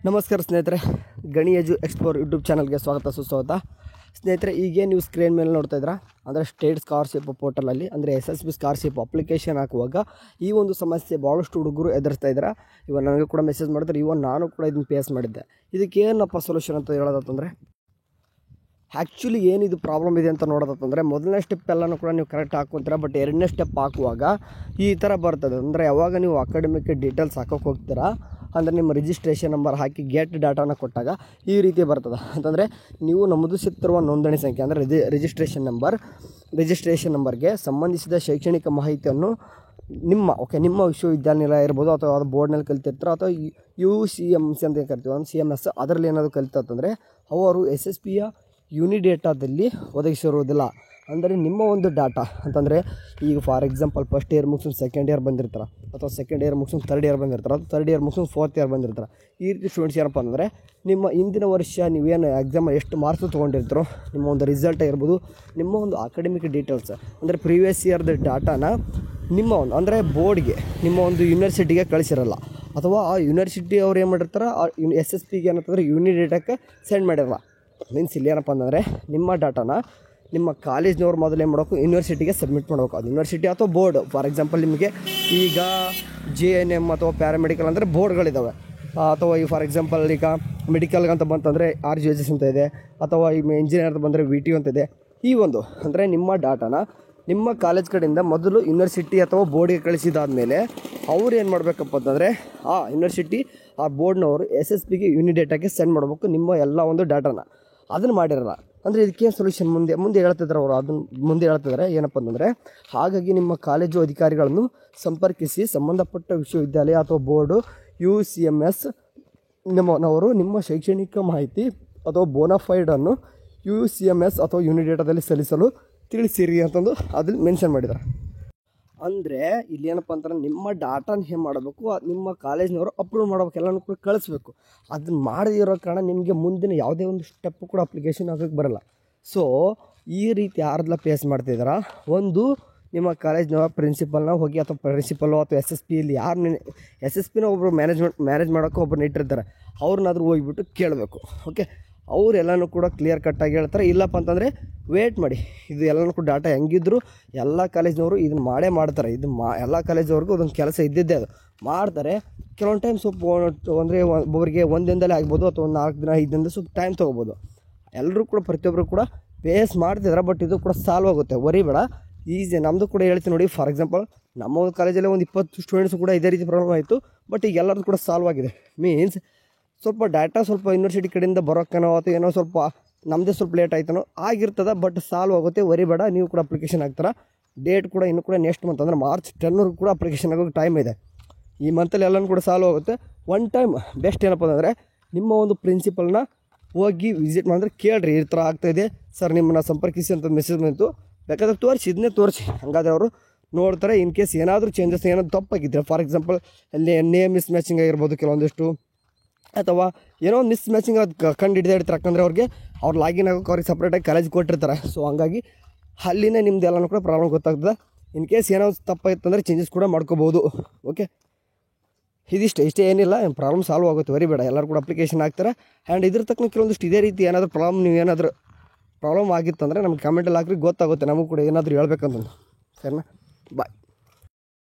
ನಮಸ್ಕಾರ ಸ್ನೇಹಿತರೆ, ಗಣಿ ಎಜು ಎಕ್ಸ್ಪ್ಲೋರ್ ಯೂಟ್ಯೂಬ್ ಚಾನಲ್ಗೆ ಸ್ವಾಗತ ಸುಸ್ವಾಗತ. ಸ್ನೇಹಿತರೆ, ಈಗೇನು ನೀವು ಸ್ಕ್ರೀನ್ ಮೇಲೆ ನೋಡ್ತಾ ಇದ್ದೀರಾ ಅಂದರೆ ಸ್ಟೇಟ್ ಸ್ಕಾಲರ್ಶಿಪ್ ಪೋರ್ಟಲಲ್ಲಿ ಅಂದರೆ SSB ಸ್ಕಾಲರ್ಶಿಪ್ ಅಪ್ಲಿಕೇಶನ್ ಹಾಕುವಾಗ ಈ ಒಂದು ಸಮಸ್ಯೆ ಭಾಳಷ್ಟು ಹುಡುಗರು ಎದುರಿಸ್ತಾ ಇದ್ದಾರೆ. ಇವಾಗ ನನಗೆ ಕೂಡ ಮೆಸೇಜ್ ಮಾಡಿದ್ರೆ, ಇವಾಗ ನಾನು ಕೂಡ ಇದನ್ನು ಫೇಸ್ ಮಾಡಿದ್ದೆ. ಇದಕ್ಕೆ ಏನಪ್ಪ ಸೊಲ್ಯೂಷನ್ ಅಂತ ಹೇಳೋದಂತಂದರೆ, ಆ್ಯಕ್ಚುಲಿ ಏನಿದು ಪ್ರಾಬ್ಲಮ್ ಇದೆ ಅಂತ ನೋಡೋದಂತಂದರೆ, ಮೊದಲನೇ ಸ್ಟೆಪ್ ಎಲ್ಲನೂ ಕೂಡ ನೀವು ಕರೆಕ್ಟ್ ಹಾಕ್ಕೊಂತೀರ. ಬಟ್ ಎರಡನೇ ಸ್ಟೆಪ್ ಹಾಕುವಾಗ ಈ ಥರ ಬರ್ತದೆ. ಅಂದರೆ ಯಾವಾಗ ನೀವು ಅಕಾಡೆಮಿಕ್ ಡೀಟೇಲ್ಸ್ ಹಾಕೋಕೆ ಹೋಗ್ತೀರಾ ಅಂದರೆ ನಿಮ್ಮ ರಿಜಿಸ್ಟ್ರೇಷನ್ ನಂಬರ್ ಹಾಕಿ ಗೆಟ್ ಡಾಟಾನ ಕೊಟ್ಟಾಗ ಈ ರೀತಿ ಬರ್ತದೆ. ಅಂತಂದರೆ ನೀವು ನಮೂದಿಸುತ್ತಿರುವ ನೋಂದಣಿ ಸಂಖ್ಯೆ ಅಂದರೆ ರಿಜಿಸ್ಟ್ರೇಷನ್ ನಂಬರ್ಗೆ ಸಂಬಂಧಿಸಿದ ಶೈಕ್ಷಣಿಕ ಮಾಹಿತಿಯನ್ನು ನಿಮ್ಮ ವಿಶ್ವವಿದ್ಯಾನಿಲಯ ಇರ್ಬೋದು ಅಥವಾ ಅದು ಬೋರ್ಡ್ನಲ್ಲಿ ಕಲಿತಿರ್ತಾರೆ ಅಥವಾ UCMC ಅಂತ ಕರಿತೀವಿ, ಒಂದು CMS ಅದರಲ್ಲಿ ಏನಾದರೂ ಕಲಿತಂತಂದರೆ ಅವರು SSBಯ ಯೂನಿಡೇಟಾದಲ್ಲಿ ಒದಗಿಸಿರುವುದಿಲ್ಲ. ಅಂದರೆ ನಿಮ್ಮ ಒಂದು ಡಾಟಾ ಅಂತಂದರೆ ಈಗ ಫಾರ್ ಎಕ್ಸಾಂಪಲ್ ಫಸ್ಟ್ ಇಯರ್ ಮುಗಿಸ್ಕೊಂಡು ಸೆಕೆಂಡ್ ಇಯರ್ ಬಂದಿರ್ತಾರೆ, ಅಥವಾ ಸೆಕೆಂಡ್ ಇಯರ್ ಮುಗಿಸ್ಕೊಂಡು ಥರ್ಡ್ ಇಯರ್ ಬಂದಿರ್ತಾರೆ, ಅಥವಾ ಥರ್ಡ್ ಇಯರ್ ಮುಗಿಸ್ಕೊಂಡು ಫೋರ್ತ್ ಇಯರ್ ಬಂದಿರ್ತಾರೆ. ಈ ರೀತಿ ಸ್ಟೂಡೆಂಟ್ಸ್ ಏನಪ್ಪ ಅಂದರೆ, ನಿಮ್ಮ ಹಿಂದಿನ ವರ್ಷ ನೀವೇನು ಎಕ್ಸಾಮ್ ಎಷ್ಟು ಮಾರ್ಕ್ಸ್ ತೊಗೊಂಡಿರ್ತಾರೋ ನಿಮ್ಮ ಒಂದು ರಿಸಲ್ಟ್ ಇರ್ಬೋದು, ನಿಮ್ಮ ಒಂದು ಅಕಾಡೆಮಿಕ್ ಡೀಟೇಲ್ಸ್ ಅಂದರೆ ಪ್ರೀವಿಯಸ್ ಇಯರ್ದು ಡಾಟಾನ ನಿಮ್ಮ ಒಂದು ಅಂದರೆ ಬೋರ್ಡ್ಗೆ ನಿಮ್ಮ ಒಂದು ಯೂನಿವರ್ಸಿಟಿಗೆ ಕಳಿಸಿರಲ್ಲ, ಅಥವಾ ಆ ಯೂನಿವರ್ಸಿಟಿ ಅವ್ರು ಏನು ಮಾಡಿರ್ತಾರೆ SSBಗೆ ಏನಂತಂದರೆ ಯೂನಿಡೇಟಾಕ್ಕೆ ಸೆಂಡ್ ಮಾಡಿರಲ್ಲ. ಮೀನ್ಸ್ ಇಲ್ಲಿ ಏನಪ್ಪ ಅಂತಂದರೆ, ನಿಮ್ಮ ಡಾಟಾನ ನಿಮ್ಮ ಕಾಲೇಜ್ನವ್ರು ಮೊದಲು ಏನು ಮಾಡಬೇಕು, ಯೂನಿವರ್ಸಿಟಿಗೆ ಸಬ್ಮಿಟ್ ಮಾಡಬೇಕು. ಅದು ಯೂನಿವರ್ಸಿಟಿ ಅಥವಾ ಬೋರ್ಡ್. ಫಾರ್ ಎಕ್ಸಾಂಪಲ್ ನಿಮಗೆ ಈಗ JNM ಅಥವಾ ಪ್ಯಾರಾಮೆಡಿಕಲ್ ಅಂದರೆ ಬೋರ್ಡ್ಗಳಿದ್ದಾವೆ, ಅಥವಾ ಈ ಫಾರ್ ಎಕ್ಸಾಂಪಲ್ ಈಗ ಮೆಡಿಕಲ್ಗಂತ ಬಂತಂದರೆ RGHS ಅಂತ ಇದೆ, ಅಥವಾ ಈ ಇಂಜಿನಿಯರ್ದು ಬಂದರೆ VTU ಅಂತ ಇದೆ. ಈ ಒಂದು ಅಂದರೆ ನಿಮ್ಮ ಡಾಟಾನ ನಿಮ್ಮ ಕಾಲೇಜ್ ಕಡೆಯಿಂದ ಮೊದಲು ಯೂನಿವರ್ಸಿಟಿ ಅಥವಾ ಬೋರ್ಡ್ಗೆ ಕಳಿಸಿದಾದ್ಮೇಲೆ ಅವ್ರು ಏನು ಮಾಡಬೇಕಪ್ಪ ಅಂತಂದರೆ, ಆ ಯೂನಿವರ್ಸಿಟಿ ಆ ಬೋರ್ಡ್ನವರು SSBಗೆ ಯೂನಿಡೇಟಾಗೆ ಸೆಂಡ್ ಮಾಡಬೇಕು ನಿಮ್ಮ ಎಲ್ಲ ಒಂದು ಡಾಟಾನ. ಅದನ್ನು ಮಾಡಿರಲ್ಲ. ಅಂದರೆ ಇದಕ್ಕೇನು ಸೊಲ್ಯೂಷನ್ ಮುಂದೆ ಹೇಳ್ತಿದ್ದಾರೆ ಅವರು, ಅದನ್ನು ಮುಂದೆ ಹೇಳ್ತಿದ್ದಾರೆ ಏನಪ್ಪ ಅಂತಂದರೆ, ಹಾಗಾಗಿ ನಿಮ್ಮ ಕಾಲೇಜು ಅಧಿಕಾರಿಗಳನ್ನು ಸಂಪರ್ಕಿಸಿ ಸಂಬಂಧಪಟ್ಟ ವಿಶ್ವವಿದ್ಯಾಲಯ ಅಥವಾ ಬೋರ್ಡು UCMS ನವರು ನಿಮ್ಮ ಶೈಕ್ಷಣಿಕ ಮಾಹಿತಿ ಅಥವಾ ಬೋನಾಫೈಡನ್ನು UCMS ಅಥವಾ ಯೂನಿಡೇಟಾದಲ್ಲಿ ಸಲ್ಲಿಸಲು ತಿಳಿಸಿರಿ ಅಂತಂದು ಅದಲ್ಲಿ ಮೆನ್ಷನ್ ಮಾಡಿದ್ದಾರೆ. ಅಂದರೆ ಇಲ್ಲಿ ಏನಪ್ಪ ಅಂತಂದ್ರೆ, ನಿಮ್ಮ ಡಾಟಾನ ಏನು ಮಾಡಬೇಕು, ನಿಮ್ಮ ಕಾಲೇಜ್ನವರು ಅಪ್ರೂವ್ ಮಾಡ್ಬೇಕು, ಎಲ್ಲನೂ ಕೂಡ ಕಳಿಸ್ಬೇಕು. ಅದನ್ನ ಮಾಡದಿರೋ ಕಾರಣ ನಿಮಗೆ ಮುಂದಿನ ಯಾವುದೇ ಒಂದು ಸ್ಟೆಪ್ಪು ಕೂಡ ಅಪ್ಲಿಕೇಶನ್ ಹಾಕೋಕ್ಕೆ ಬರೋಲ್ಲ. ಸೊ ಈ ರೀತಿ ಯಾರ್ದೆಲ್ಲ ಫೇಸ್ ಮಾಡ್ತಿದ್ದೀರಾ, ಒಂದು ನಿಮ್ಮ ಕಾಲೇಜ್ನವ ಪ್ರಿನ್ಸಿಪಲ್ನ ಹೋಗಿ, ಅಥವಾ ಪ್ರಿನ್ಸಿಪಲ್ಲು ಅಥವಾ SSBಯಲ್ಲಿ ಯಾರು SSBನ ಒಬ್ಬರು ಮ್ಯಾನೇಜ್ ಮಾಡೋಕ್ಕೆ ಒಬ್ಬರನ್ನ ಇಟ್ಟಿರ್ತಾರೆ, ಅವ್ರನ್ನಾದ್ರೂ ಹೋಗಿಬಿಟ್ಟು ಕೇಳಬೇಕು. ಓಕೆ, ಅವರೆಲ್ಲನೂ ಕೂಡ ಕ್ಲಿಯರ್ ಕಟ್ಟಾಗಿ ಹೇಳ್ತಾರೆ. ಇಲ್ಲಪ್ಪ ಅಂತಂದರೆ ವೇಟ್ ಮಾಡಿ, ಇದು ಎಲ್ಲನೂ ಕೂಡ ಡಾಟಾ ಹೆಂಗಿದ್ರು ಎಲ್ಲ ಕಾಲೇಜ್ನವರು ಇದನ್ನು ಮಾಡ್ತಾರೆ. ಇದು ಎಲ್ಲ ಕಾಲೇಜವ್ರಿಗೂ ಅದೊಂದು ಕೆಲಸ ಇದ್ದಿದ್ದೇ, ಅದು ಮಾಡ್ತಾರೆ. ಕೆಲವೊಂದು ಟೈಮ್ ಸ್ವಲ್ಪ ಅಂದರೆ ಒಬ್ಬರಿಗೆ ಒಂದು ದಿನದಲ್ಲೇ ಆಗ್ಬೋದು, ಅಥವಾ ಒಂದು 4 ದಿನ 5 ದಿನದ ಸ್ವಲ್ಪ ಟೈಮ್ ತೊಗೋಬೋದು. ಎಲ್ಲರೂ ಕೂಡ ಪ್ರತಿಯೊಬ್ಬರು ಕೂಡ ಫೇಸ್ ಮಾಡ್ತಿದ್ದಾರೆ. ಬಟ್ ಇದು ಕೂಡ ಸಾಲ್ವ್ ಆಗುತ್ತೆ, ವರಿ ಬೇಡ, ಈಸಿ. ನಮ್ಮದು ಕೂಡ ಹೇಳ್ತೀನಿ ನೋಡಿ, ಫಾರ್ ಎಕ್ಸಾಂಪಲ್ ನಮ್ಮ ಒಂದು ಕಾಲೇಜಲ್ಲಿ ಒಂದು 20 ಸ್ಟೂಡೆಂಟ್ಸ್ ಕೂಡ ಇದೇ ರೀತಿ ಪ್ರಾಬ್ಲಮ್ ಆಯಿತು. ಬಟ್ ಈಗ ಎಲ್ಲರದ್ದು ಕೂಡ ಸಾಲ್ವ್ ಆಗಿದೆ. ಮೀನ್ಸ್ ಸ್ವಲ್ಪ ಡಾಟಾ ಸ್ವಲ್ಪ ಯೂನಿವರ್ಸಿಟಿ ಕಡೆಯಿಂದ ಬರೋಕ್ಕನೋ ಅಥವಾ ಏನೋ ಸ್ವಲ್ಪ ನಮ್ಮದೇ ಸ್ವಲ್ಪ ಲೇಟ್ ಆಯ್ತನೋ ಆಗಿರ್ತದೆ. ಬಟ್ ಸಾಲ್ವ್ ಆಗುತ್ತೆ, ವರಿ ಬೇಡ. ನೀವು ಕೂಡ ಅಪ್ಲಿಕೇಶನ್ ಹಾಕ್ತಾರೆ. ಡೇಟ್ ಕೂಡ ಇನ್ನೂ ಕೂಡ ನೆಕ್ಸ್ಟ್ ಮಂತ್ ಅಂದರೆ March 10 ಕೂಡ ಅಪ್ಲಿಕೇಶನ್ ಆಗೋಕ್ಕೆ ಟೈಮ್ ಇದೆ. ಈ ಮಂತಲ್ಲಿ ಎಲ್ಲನೂ ಕೂಡ ಸಾಲ್ವ್ ಆಗುತ್ತೆ. ಒನ್ ಟೈಮ್ ಬೆಸ್ಟ್ ಏನಪ್ಪ ಅಂದರೆ, ನಿಮ್ಮ ಒಂದು ಪ್ರಿನ್ಸಿಪಲ್ನ ಹೋಗಿ ವಿಸಿಟ್ ಮಾಡಿದ್ರೆ ಕೇಳ್ರಿ, ಈ ಥರ ಆಗ್ತಾಯಿದೆ ಸರ್, ನಿಮ್ಮನ್ನು ಸಂಪರ್ಕಿಸಿ ಅಂತ ಮೆಸೇಜ್ ಬಂತು. ಬೇಕಾದ್ರೆ ಇದನ್ನೇ ತೋರಿಸಿ, ಹಂಗಾದ್ರೆ ಅವರು ನೋಡ್ತಾರೆ. ಇನ್ ಕೇಸ್ ಏನಾದರೂ ಚೇಂಜಸ್ ಏನಾದರೂ ತಪ್ಪಾಗಿದ್ದರೆ, ಫಾರ್ ಎಕ್ಸಾಂಪಲ್ ಅಲ್ಲಿ ನೇಮ್ ಮಿಸ್ ಮ್ಯಾಚಿಂಗ್ ಆಗಿರ್ಬೋದು ಕೆಲವೊಂದಿಷ್ಟು, ಅಥವಾ ಏನೋ ಒಂದು ಮಿಸ್ ಮ್ಯಾಚಿಂಗ್ ಅದು ಕಂಡು ಹಿಡಿದಿರ್ತಾರೆ. ಯಾಕಂದರೆ ಅವ್ರು ಲಾಗಿನ್ ಆಗೋಕ್ಕೆ ಅವ್ರಿಗೆ ಸಪ್ರೇಟಾಗಿ ಕಾಲೇಜ್ ಕೊಟ್ಟಿರ್ತಾರೆ. ಸೊ ಹಂಗಾಗಿ ಅಲ್ಲಿನೇ ನಿಮ್ದು ಎಲ್ಲನೂ ಕೂಡ ಪ್ರಾಬ್ಲಮ್ ಗೊತ್ತಾಗ್ತದೆ. ಇನ್ ಕೇಸ್ ಏನೋ ತಪ್ಪಾಗಿತ್ತಂದರೆ ಚೇಂಜಸ್ ಕೂಡ ಮಾಡ್ಕೋಬೋದು. ಓಕೆ, ಇಷ್ಟೇ ಏನಿಲ್ಲ, ಪ್ರಾಬ್ಲಮ್ ಸಾಲ್ವ್ ಆಗುತ್ತೆ, ವರಿ ಬೇಡ. ಎಲ್ಲರೂ ಕೂಡ ಅಪ್ಲಿಕೇಶನ್ ಹಾಕ್ತಾರೆ. ಆ್ಯಂಡ್ ಇದ್ರ ತಕ್ಕ ಕೆಲವೊಂದಿಷ್ಟು ಇದೇ ರೀತಿ ಏನಾದರೂ ನೀವೇನಾದರೂ ಪ್ರಾಬ್ಲಮ್ ಆಗಿತ್ತಂದರೆ ನಮ್ಗೆ ಕಮೆಂಟಲ್ಲಿ ಹಾಕ್ರಿ, ಗೊತ್ತಾಗುತ್ತೆ ನಮಗೂ ಕೂಡ ಏನಾದರೂ ಹೇಳ್ಬೇಕಂತ. ಸರಿನಾ? ಬಾಯ್.